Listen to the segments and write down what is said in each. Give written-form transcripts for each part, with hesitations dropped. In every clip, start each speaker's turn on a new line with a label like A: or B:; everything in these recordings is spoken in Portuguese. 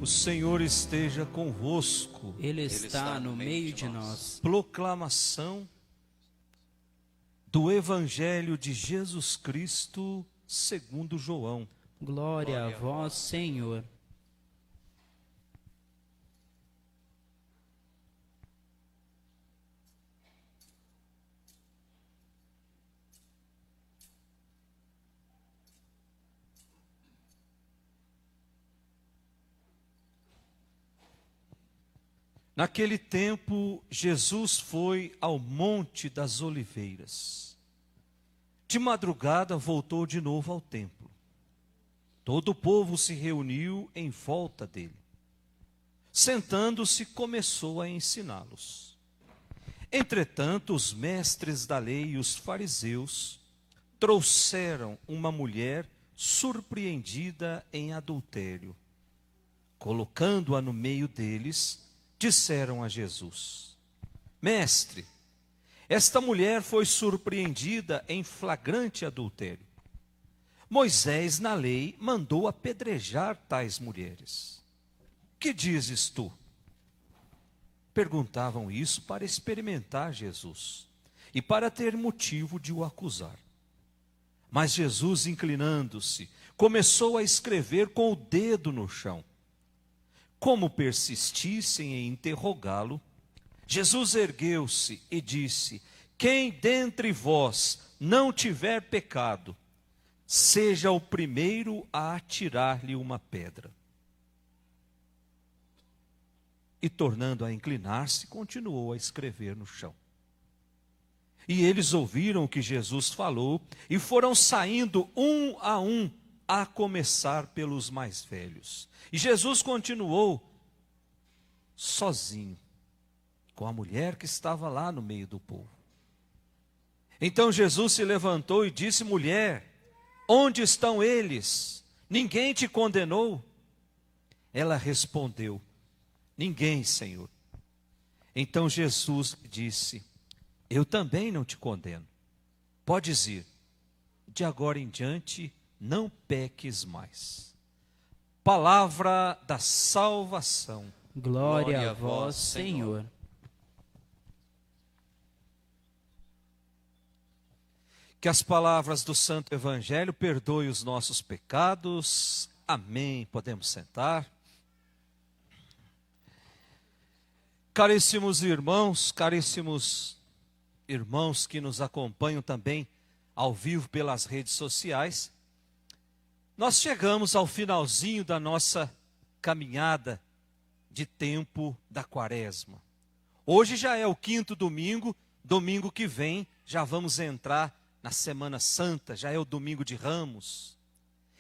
A: O Senhor esteja convosco.
B: Ele está no meio de nós.
A: Proclamação do Evangelho de Jesus Cristo segundo João.
B: Glória a vós, Senhor.
A: Naquele tempo, Jesus foi ao Monte das Oliveiras. De madrugada, voltou de novo ao templo. Todo o povo se reuniu em volta dele. Sentando-se, começou a ensiná-los. Entretanto, os mestres da lei e os fariseus trouxeram uma mulher surpreendida em adultério. Colocando-a no meio deles, disseram a Jesus: Mestre, esta mulher foi surpreendida em flagrante adultério. Moisés, na lei, mandou apedrejar tais mulheres. Que dizes tu? Perguntavam isso para experimentar Jesus e para ter motivo de o acusar. Mas Jesus, inclinando-se, começou a escrever com o dedo no chão. Como persistissem em interrogá-lo, Jesus ergueu-se e disse: Quem dentre vós não tiver pecado, seja o primeiro a atirar-lhe uma pedra. E tornando a inclinar-se, continuou a escrever no chão. E eles ouviram o que Jesus falou e foram saindo um, a começar pelos mais velhos. E Jesus continuou sozinho, com a mulher que estava lá no meio do povo. Então Jesus se levantou e disse: Mulher, onde estão eles? Ninguém te condenou? Ela respondeu: Ninguém, Senhor. Então Jesus disse: Eu também não te condeno. Podes ir. De agora em diante, não peques mais. Palavra da salvação.
B: Glória a vós, Senhor.
A: Que as palavras do Santo Evangelho perdoem os nossos pecados. Amém. Podemos sentar. Caríssimos irmãos que nos acompanham também ao vivo pelas redes sociais, nós chegamos ao finalzinho da nossa caminhada de tempo da Quaresma. Hoje já é o 5º domingo, domingo que vem já vamos entrar na Semana Santa, já é o domingo de Ramos.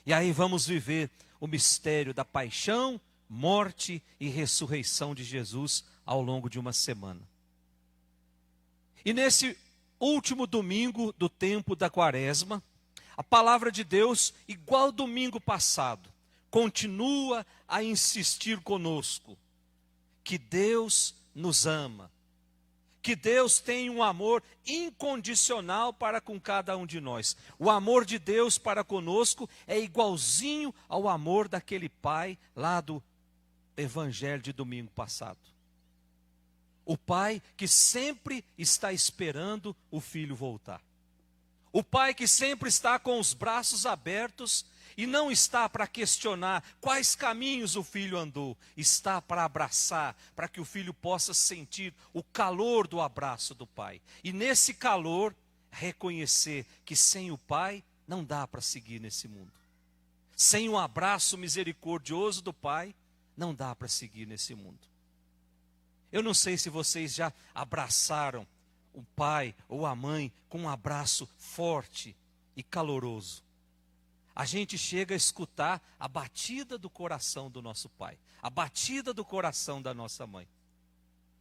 A: E aí vamos viver o mistério da paixão, morte e ressurreição de Jesus ao longo de uma semana. E nesse último domingo do tempo da Quaresma, a palavra de Deus, igual ao domingo passado, continua a insistir conosco que Deus nos ama, que Deus tem um amor incondicional para com cada um de nós. O amor de Deus para conosco é igualzinho ao amor daquele pai lá do Evangelho de domingo passado. O pai que sempre está esperando o filho voltar. O pai que sempre está com os braços abertos e não está para questionar quais caminhos o filho andou. Está para abraçar, para que o filho possa sentir o calor do abraço do pai. E nesse calor, reconhecer que sem o pai não dá para seguir nesse mundo. Sem um abraço misericordioso do pai, não dá para seguir nesse mundo. Eu não sei se vocês já abraçaram o pai ou a mãe com um abraço forte e caloroso. A gente chega a escutar a batida do coração do nosso pai, a batida do coração da nossa mãe.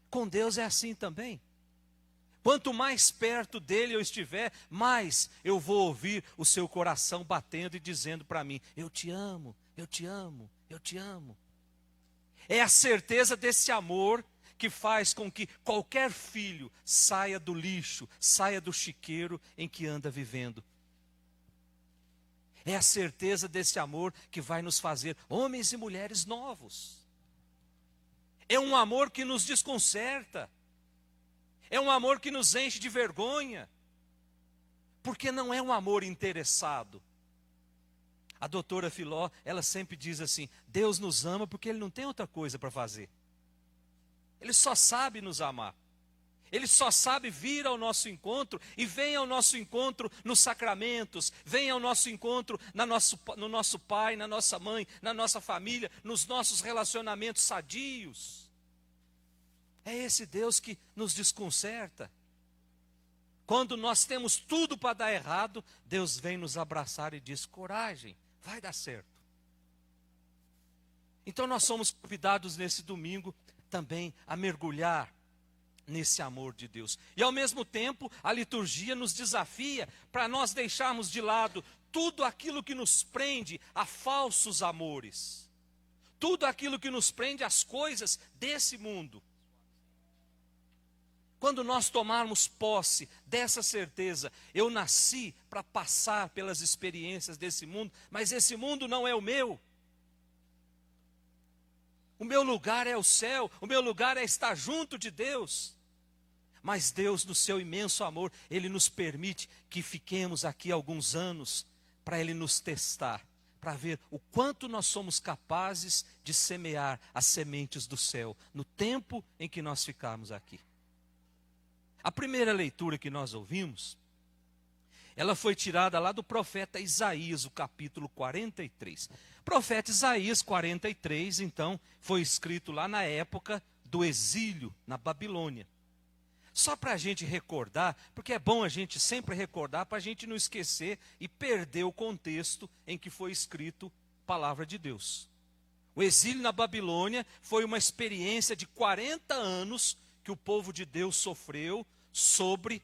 A: Com Deus é assim também. Quanto mais perto dele eu estiver, mais eu vou ouvir o seu coração batendo e dizendo para mim: eu te amo, eu te amo, eu te amo. É a certeza desse amor que faz com que qualquer filho saia do lixo, saia do chiqueiro em que anda vivendo. É a certeza desse amor que vai nos fazer homens e mulheres novos. É um amor que nos desconcerta. É um amor que nos enche de vergonha. Porque não é um amor interessado. A doutora Filó, ela sempre diz assim: Deus nos ama porque Ele não tem outra coisa para fazer. Ele só sabe nos amar. Ele só sabe vir ao nosso encontro, e vem ao nosso encontro nos sacramentos, vem ao nosso encontro no nosso pai, na nossa mãe, na nossa família, nos nossos relacionamentos sadios. É esse Deus que nos desconcerta. Quando nós temos tudo para dar errado, Deus vem nos abraçar e diz: coragem, vai dar certo. Então nós somos convidados nesse domingo também a mergulhar nesse amor de Deus. E ao mesmo tempo, a liturgia nos desafia para nós deixarmos de lado tudo aquilo que nos prende a falsos amores. Tudo aquilo que nos prende às coisas desse mundo. Quando nós tomarmos posse dessa certeza, eu nasci para passar pelas experiências desse mundo, mas esse mundo não é o meu. O meu lugar é o céu, o meu lugar é estar junto de Deus. Mas Deus, no seu imenso amor, Ele nos permite que fiquemos aqui alguns anos para Ele nos testar, para ver o quanto nós somos capazes de semear as sementes do céu no tempo em que nós ficarmos aqui. A primeira leitura que nós ouvimos, ela foi tirada lá do profeta Isaías, o capítulo 43. O profeta Isaías 43, então, foi escrito lá na época do exílio na Babilônia. Só para a gente recordar, porque é bom a gente sempre recordar, para a gente não esquecer e perder o contexto em que foi escrito a palavra de Deus. O exílio na Babilônia foi uma experiência de 40 anos que o povo de Deus sofreu sobre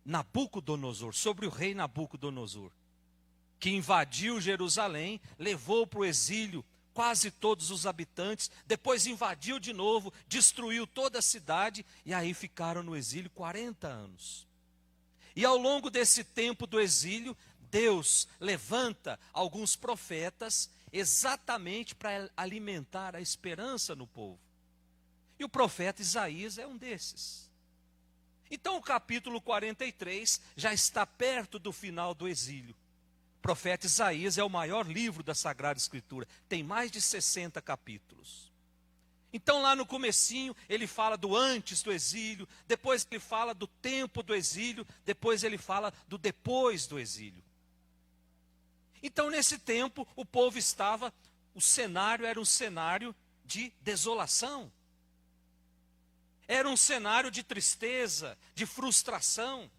A: Nabucodonosor, sobre o rei Nabucodonosor, que invadiu Jerusalém, levou para o exílio quase todos os habitantes, depois invadiu de novo, destruiu toda a cidade, e aí ficaram no exílio 40 anos. E ao longo desse tempo do exílio, Deus levanta alguns profetas exatamente para alimentar a esperança no povo. E o profeta Isaías é um desses. Então o capítulo 43 já está perto do final do exílio. O profeta Isaías é o maior livro da Sagrada Escritura, tem mais de 60 capítulos. Então lá no comecinho ele fala do antes do exílio, depois ele fala do tempo do exílio, depois ele fala do depois do exílio. Então nesse tempo o povo estava, o cenário era um cenário de desolação. Era um cenário de tristeza, de frustração.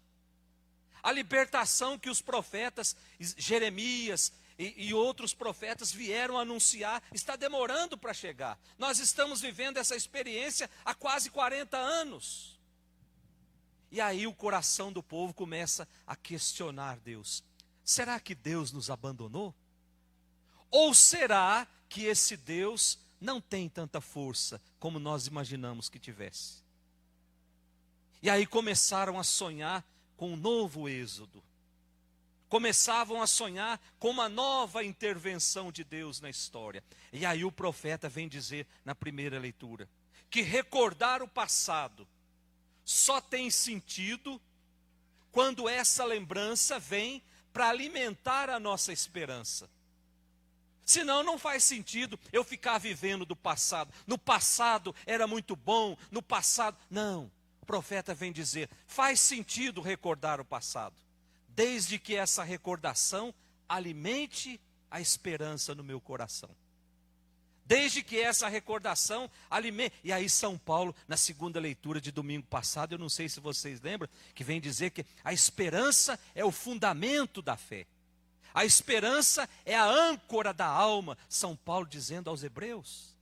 A: A libertação que os profetas Jeremias e outros profetas vieram anunciar está demorando para chegar. Nós estamos vivendo essa experiência há quase 40 anos. E aí o coração do povo começa a questionar Deus. Será que Deus nos abandonou? Ou será que esse Deus não tem tanta força como nós imaginamos que tivesse? E aí começaram a sonhar com um novo êxodo. Começavam a sonhar com uma nova intervenção de Deus na história. E aí o profeta vem dizer na primeira leitura que recordar o passado só tem sentido quando essa lembrança vem para alimentar a nossa esperança. Senão não faz sentido eu ficar vivendo do passado. No passado era muito bom, no passado... Não, o profeta vem dizer, faz sentido recordar o passado, desde que essa recordação alimente a esperança no meu coração. Desde que essa recordação alimente... E aí São Paulo, na segunda leitura de domingo passado, eu não sei se vocês lembram, que vem dizer que a esperança é o fundamento da fé. A esperança é a âncora da alma, São Paulo dizendo aos hebreus.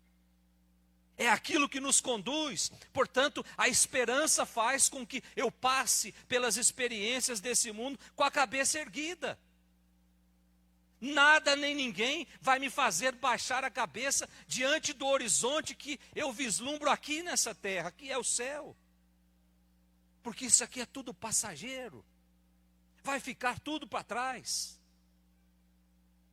A: É aquilo que nos conduz. Portanto, a esperança faz com que eu passe pelas experiências desse mundo com a cabeça erguida. Nada nem ninguém vai me fazer baixar a cabeça diante do horizonte que eu vislumbro aqui nessa terra, que é o céu. Porque isso aqui é tudo passageiro. Vai ficar tudo para trás.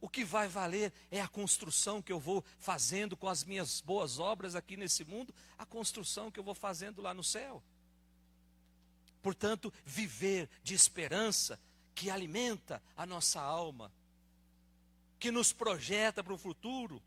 A: O que vai valer é a construção que eu vou fazendo com as minhas boas obras aqui nesse mundo, a construção que eu vou fazendo lá no céu. Portanto, viver de esperança que alimenta a nossa alma, que nos projeta para o futuro.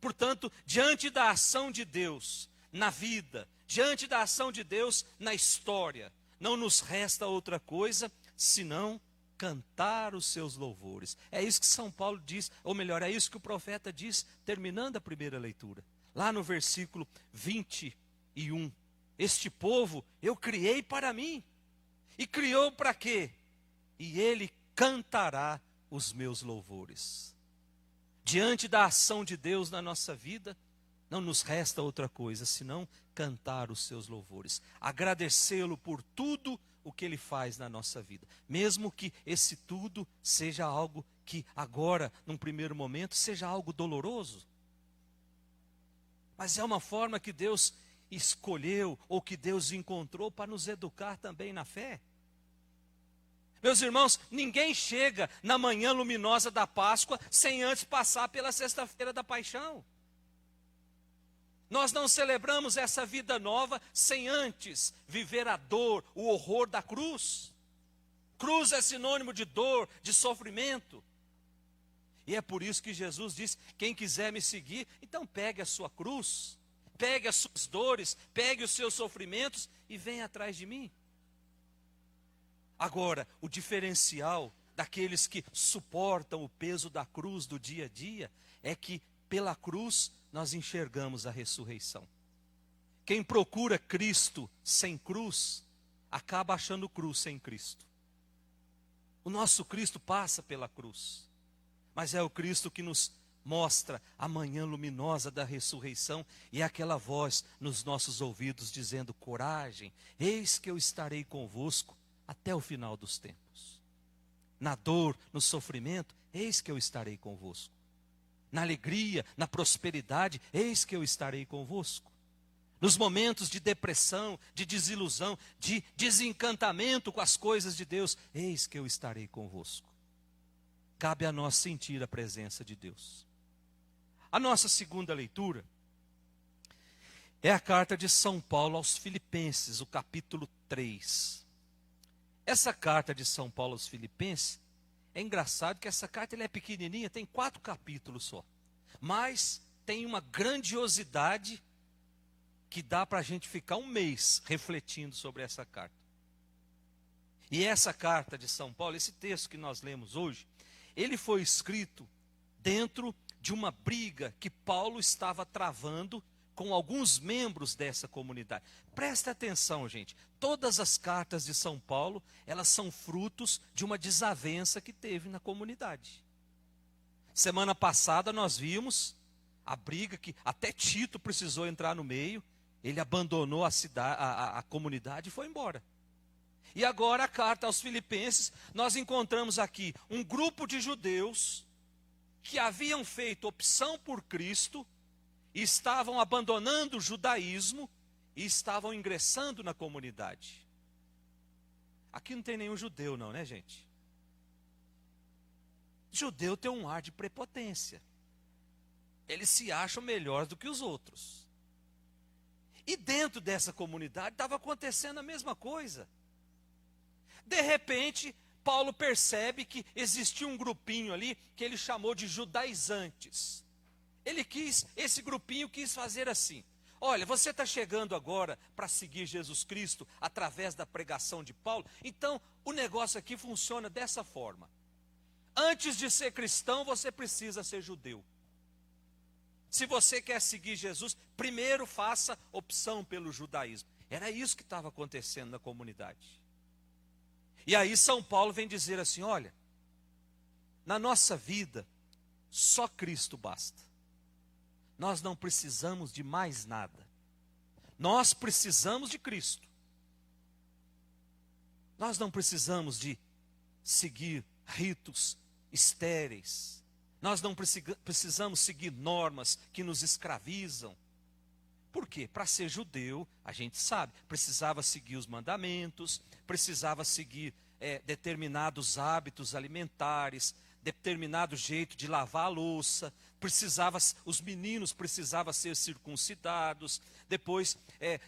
A: Portanto, diante da ação de Deus na vida, diante da ação de Deus na história, não nos resta outra coisa senão cantar os seus louvores. É isso que São Paulo diz, ou melhor, é isso que o profeta diz, terminando a primeira leitura. Lá no versículo 21. Este povo eu criei para mim. E criou para quê? E ele cantará os meus louvores. Diante da ação de Deus na nossa vida, não nos resta outra coisa senão cantar os seus louvores, agradecê-lo por tudo o que ele faz na nossa vida, mesmo que esse tudo seja algo que agora, num primeiro momento, seja algo doloroso. Mas é uma forma que Deus escolheu, ou que Deus encontrou para nos educar também na fé. Meus irmãos, ninguém chega na manhã luminosa da Páscoa sem antes passar pela sexta-feira da paixão. Nós não celebramos essa vida nova sem antes viver a dor, o horror da cruz. Cruz é sinônimo de dor, de sofrimento. E é por isso que Jesus diz: quem quiser me seguir, então pegue a sua cruz, pegue as suas dores, pegue os seus sofrimentos e venha atrás de mim. Agora, o diferencial daqueles que suportam o peso da cruz do dia a dia é que pela cruz nós enxergamos a ressurreição. Quem procura Cristo sem cruz, acaba achando cruz sem Cristo. O nosso Cristo passa pela cruz, mas é o Cristo que nos mostra a manhã luminosa da ressurreição e aquela voz nos nossos ouvidos dizendo: coragem, eis que eu estarei convosco até o final dos tempos. Na dor, no sofrimento, eis que eu estarei convosco. Na alegria, na prosperidade, eis que eu estarei convosco. Nos momentos de depressão, de desilusão, de desencantamento com as coisas de Deus, eis que eu estarei convosco. Cabe a nós sentir a presença de Deus. A nossa segunda leitura é a carta de São Paulo aos Filipenses, o capítulo 3. Essa carta de São Paulo aos Filipenses, é engraçado que essa carta é pequenininha, tem 4 capítulos só. Mas tem uma grandiosidade que dá para a gente ficar um mês refletindo sobre essa carta. E essa carta de São Paulo, esse texto que nós lemos hoje, ele foi escrito dentro de uma briga que Paulo estava travando com alguns membros dessa comunidade. Presta atenção, gente. Todas as cartas de São Paulo, elas são frutos de uma desavença que teve na comunidade. Semana passada nós vimos a briga que até Tito precisou entrar no meio. Ele abandonou a cidade, a comunidade e foi embora. E agora a carta aos Filipenses, nós encontramos aqui um grupo de judeus que haviam feito opção por Cristo, e estavam abandonando o judaísmo e estavam ingressando na comunidade. Aqui não tem nenhum judeu não, né, gente? Judeu tem um ar de prepotência. Eles se acham melhores do que os outros. E dentro dessa comunidade estava acontecendo a mesma coisa. De repente, Paulo percebe que existia um grupinho ali que ele chamou de judaizantes. Esse grupinho quis fazer assim: olha, você está chegando agora para seguir Jesus Cristo através da pregação de Paulo, então o negócio aqui funciona dessa forma. Antes de ser cristão, você precisa ser judeu. Se você quer seguir Jesus, primeiro faça opção pelo judaísmo. Era isso que estava acontecendo na comunidade. E aí São Paulo vem dizer assim: olha, na nossa vida, só Cristo basta. Nós não precisamos de mais nada. Nós precisamos de Cristo. Nós não precisamos de seguir ritos estéreis. Nós não precisamos seguir normas que nos escravizam. Por quê? Para ser judeu, a gente sabe, precisava seguir os mandamentos, precisava seguir determinados hábitos alimentares, determinado jeito de lavar a louça, os meninos precisavam ser circuncidados, depois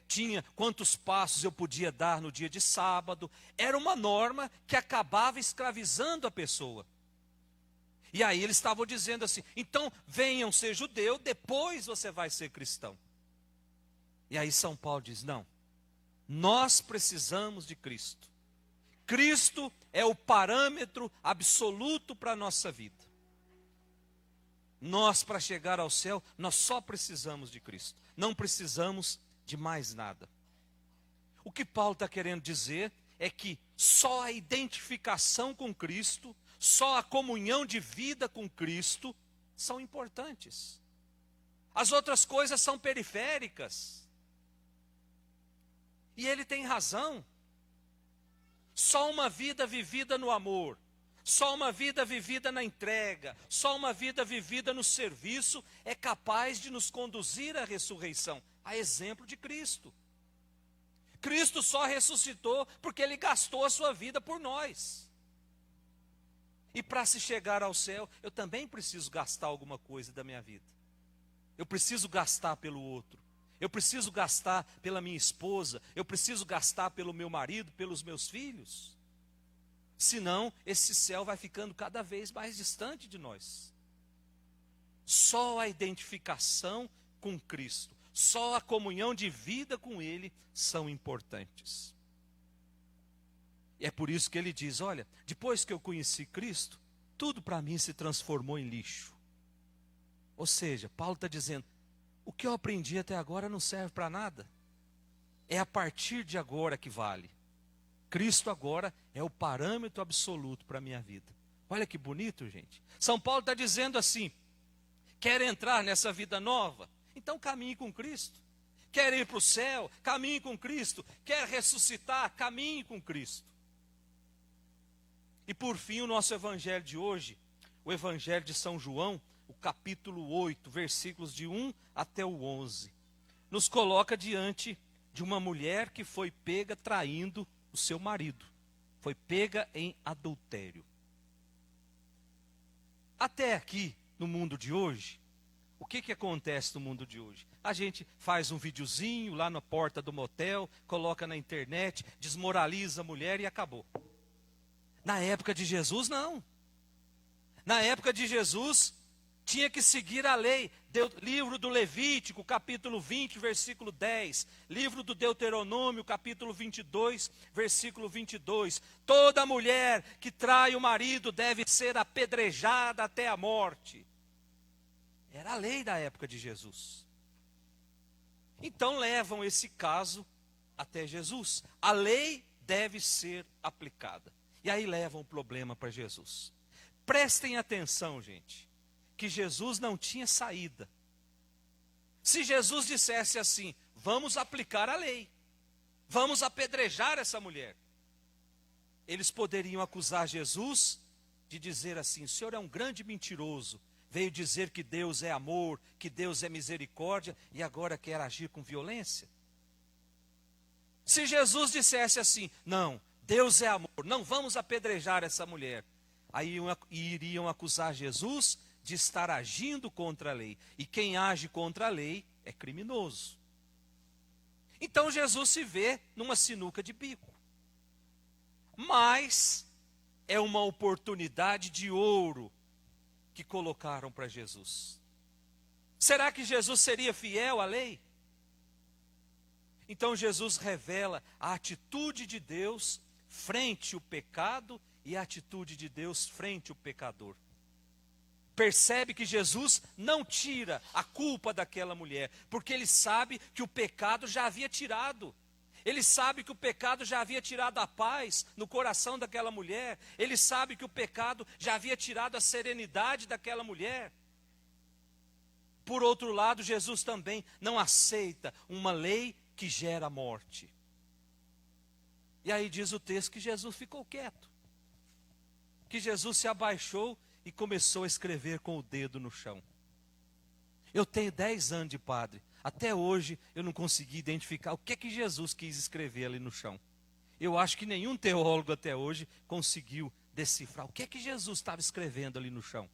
A: tinha quantos passos eu podia dar no dia de sábado. Era uma norma que acabava escravizando a pessoa. E aí eles estavam dizendo assim: então venham ser judeu, depois você vai ser cristão. E aí São Paulo diz: não, nós precisamos de Cristo. Cristo é o parâmetro absoluto para a nossa vida. Nós, para chegar ao céu, nós só precisamos de Cristo. Não precisamos de mais nada. O que Paulo está querendo dizer é que só a identificação com Cristo, só a comunhão de vida com Cristo são importantes. As outras coisas são periféricas. E ele tem razão. Só uma vida vivida no amor, só uma vida vivida na entrega, só uma vida vivida no serviço é capaz de nos conduzir à ressurreição, a exemplo de Cristo. Cristo só ressuscitou porque Ele gastou a sua vida por nós. E para se chegar ao céu, eu também preciso gastar alguma coisa da minha vida. Eu preciso gastar pelo outro. Eu preciso gastar pela minha esposa, eu preciso gastar pelo meu marido, pelos meus filhos. Senão, esse céu vai ficando cada vez mais distante de nós. Só a identificação com Cristo, só a comunhão de vida com Ele são importantes. E é por isso que ele diz: olha, depois que eu conheci Cristo, tudo para mim se transformou em lixo. Ou seja, Paulo está dizendo: o que eu aprendi até agora não serve para nada. É a partir de agora que vale. Cristo agora é o parâmetro absoluto para a minha vida. Olha que bonito, gente. São Paulo está dizendo assim: quer entrar nessa vida nova? Então caminhe com Cristo. Quer ir para o céu? Caminhe com Cristo. Quer ressuscitar? Caminhe com Cristo. E por fim, o nosso evangelho de hoje, o evangelho de São João, o capítulo 8, versículos de 1 até o 11, nos coloca diante de uma mulher que foi pega traindo o seu marido, foi pega em adultério. Até aqui, no mundo de hoje, o que acontece no mundo de hoje? A gente faz um videozinho lá na porta do motel, coloca na internet, desmoraliza a mulher e acabou. Na época de Jesus, não. Na época de Jesus, tinha que seguir a lei. Livro do Levítico, capítulo 20, versículo 10. Livro do Deuteronômio, capítulo 22, versículo 22. Toda mulher que trai o marido deve ser apedrejada até a morte. Era a lei da época de Jesus. Então levam esse caso até Jesus. A lei deve ser aplicada. E aí levam o problema para Jesus. Prestem atenção, gente, que Jesus não tinha saída. Se Jesus dissesse assim: vamos aplicar a lei, vamos apedrejar essa mulher, eles poderiam acusar Jesus de dizer assim: o senhor é um grande mentiroso, veio dizer que Deus é amor, que Deus é misericórdia e agora quer agir com violência. Se Jesus dissesse assim: não, Deus é amor, não vamos apedrejar essa mulher, aí iriam acusar Jesus de estar agindo contra a lei. E quem age contra a lei é criminoso. Então Jesus se vê numa sinuca de bico. Mas é uma oportunidade de ouro que colocaram para Jesus. Será que Jesus seria fiel à lei? Então Jesus revela a atitude de Deus frente ao pecado e a atitude de Deus frente ao pecador. Percebe que Jesus não tira a culpa daquela mulher, porque ele sabe que o pecado já havia tirado. Ele sabe que o pecado já havia tirado a paz no coração daquela mulher. Ele sabe que o pecado já havia tirado a serenidade daquela mulher. Por outro lado, Jesus também não aceita uma lei que gera morte. E aí diz o texto que Jesus ficou quieto. Que Jesus se abaixou e começou a escrever com o dedo no chão. Eu tenho 10 anos de padre. Até hoje eu não consegui identificar o que Jesus quis escrever ali no chão. Eu acho que nenhum teólogo até hoje conseguiu decifrar o que é que Jesus estava escrevendo ali no chão.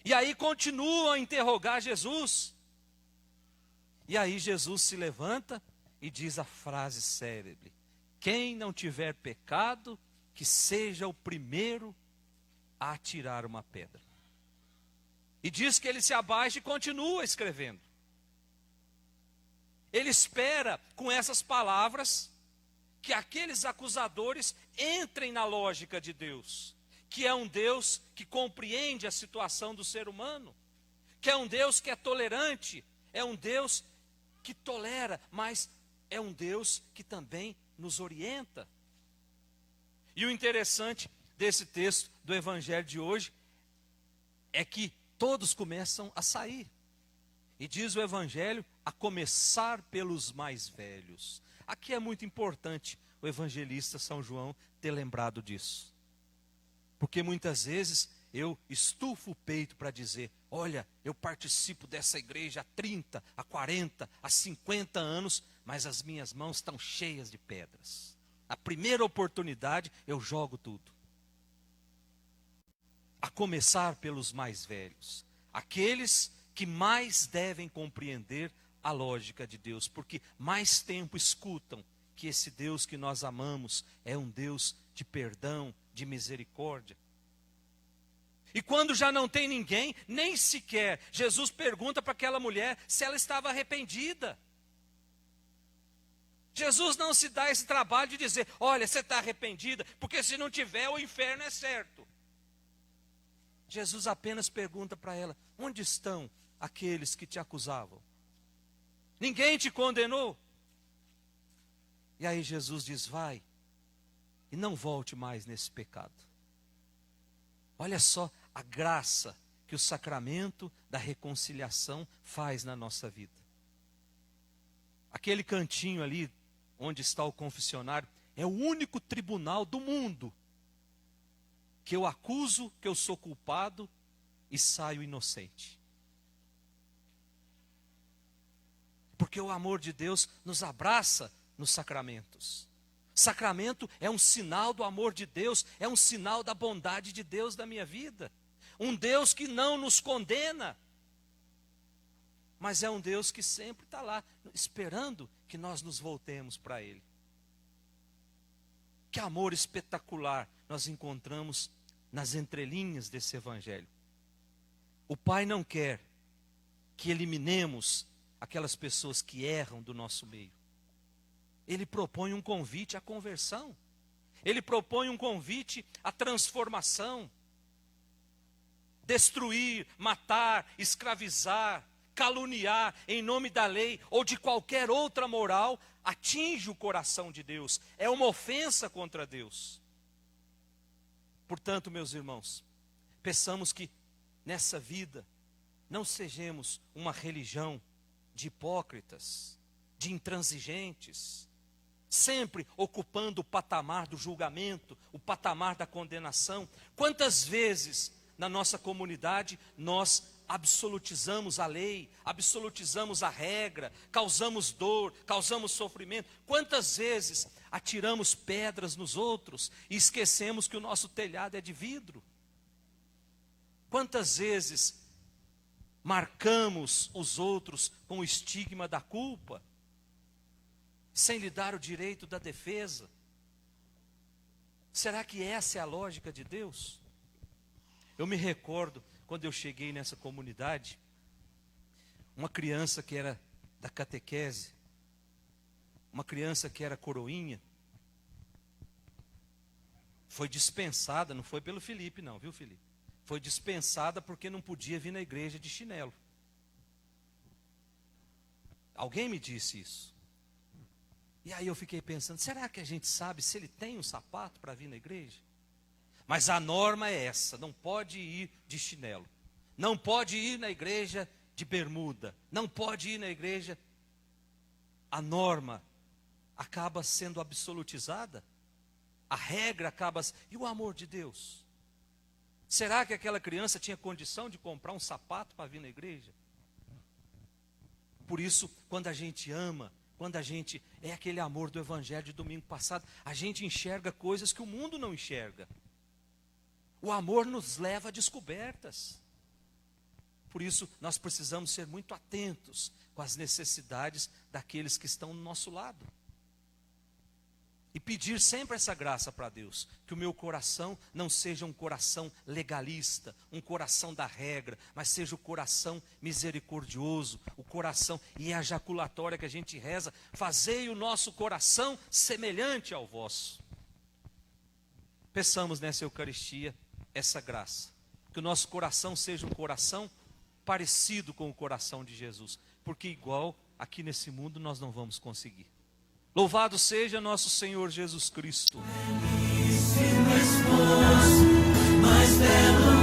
A: E aí continuam a interrogar Jesus. E aí Jesus se levanta e diz a frase célebre: quem não tiver pecado, que seja o primeiro a atirar uma pedra. E diz que ele se abaixa e continua escrevendo. Ele espera, com essas palavras, que aqueles acusadores entrem na lógica de Deus, que é um Deus que compreende a situação do ser humano, que é um Deus que é tolerante, é um Deus que tolera, mas é um Deus que também nos orienta. E o interessante desse texto do Evangelho de hoje é que todos começam a sair. E diz o Evangelho, a começar pelos mais velhos. Aqui é muito importante o evangelista São João ter lembrado disso. Porque muitas vezes eu estufo o peito para dizer: olha, eu participo dessa igreja há 30, há 40, há 50 anos, mas as minhas mãos estão cheias de pedras. A primeira oportunidade eu jogo tudo. A começar pelos mais velhos, aqueles que mais devem compreender a lógica de Deus, porque mais tempo escutam que esse Deus que nós amamos é um Deus de perdão, de misericórdia. E quando já não tem ninguém, nem sequer, Jesus pergunta para aquela mulher se ela estava arrependida. Jesus não se dá esse trabalho de dizer: olha, você está arrependida, porque se não tiver, o inferno é certo. Jesus apenas pergunta para ela: onde estão aqueles que te acusavam? Ninguém te condenou? E aí Jesus diz: vai, e não volte mais nesse pecado. Olha só a graça que o sacramento da reconciliação faz na nossa vida. Aquele cantinho ali, onde está o confessionário, é o único tribunal do mundo que eu acuso que eu sou culpado e saio inocente. Porque o amor de Deus nos abraça nos sacramentos. Sacramento é um sinal do amor de Deus, é um sinal da bondade de Deus na minha vida. Um Deus que não nos condena, mas é um Deus que sempre está lá, esperando que nós nos voltemos para Ele. Que amor espetacular nós encontramos nas entrelinhas desse Evangelho. O Pai não quer que eliminemos aquelas pessoas que erram do nosso meio. Ele propõe um convite à conversão. Ele propõe um convite à transformação. Destruir, matar, escravizar, caluniar em nome da lei ou de qualquer outra moral atinge o coração de Deus. É uma ofensa contra Deus. Portanto, meus irmãos, peçamos que nessa vida não sejamos uma religião de hipócritas, de intransigentes, sempre ocupando o patamar do julgamento, o patamar da condenação. Quantas vezes na nossa comunidade nós absolutizamos a lei, absolutizamos a regra, causamos dor, causamos sofrimento? Quantas vezes atiramos pedras nos outros e esquecemos que o nosso telhado é de vidro? Quantas vezes marcamos os outros com o estigma da culpa, sem lhe dar o direito da defesa? Será que essa é a lógica de Deus? Eu me recordo, quando eu cheguei nessa comunidade, uma criança que era da catequese, uma criança que era coroinha, foi dispensada, não foi pelo Felipe não, viu, Felipe? Foi dispensada porque não podia vir na igreja de chinelo. Alguém me disse isso. E aí eu fiquei pensando, será que a gente sabe se ele tem um sapato para vir na igreja? Mas a norma é essa, não pode ir de chinelo. Não pode ir na igreja de bermuda. Não pode ir na igreja. A norma acaba sendo absolutizada. A regra acaba... E o amor de Deus? Será que aquela criança tinha condição de comprar um sapato para vir na igreja? Por isso, quando a gente ama, Quando a gente é aquele amor do evangelho de domingo passado, a gente enxerga coisas que o mundo não enxerga. O amor nos leva a descobertas. Por isso, nós precisamos ser muito atentos com as necessidades daqueles que estão do nosso lado. E pedir sempre essa graça para Deus, que o meu coração não seja um coração legalista, um coração da regra, mas seja o coração misericordioso, o coração, e a jaculatória que a gente reza, fazei o nosso coração semelhante ao vosso. Peçamos nessa Eucaristia essa graça, que o nosso coração seja um coração parecido com o coração de Jesus, porque igual aqui nesse mundo nós não vamos conseguir. Louvado seja nosso Senhor Jesus Cristo.
C: Belíssimo esposo, mais belo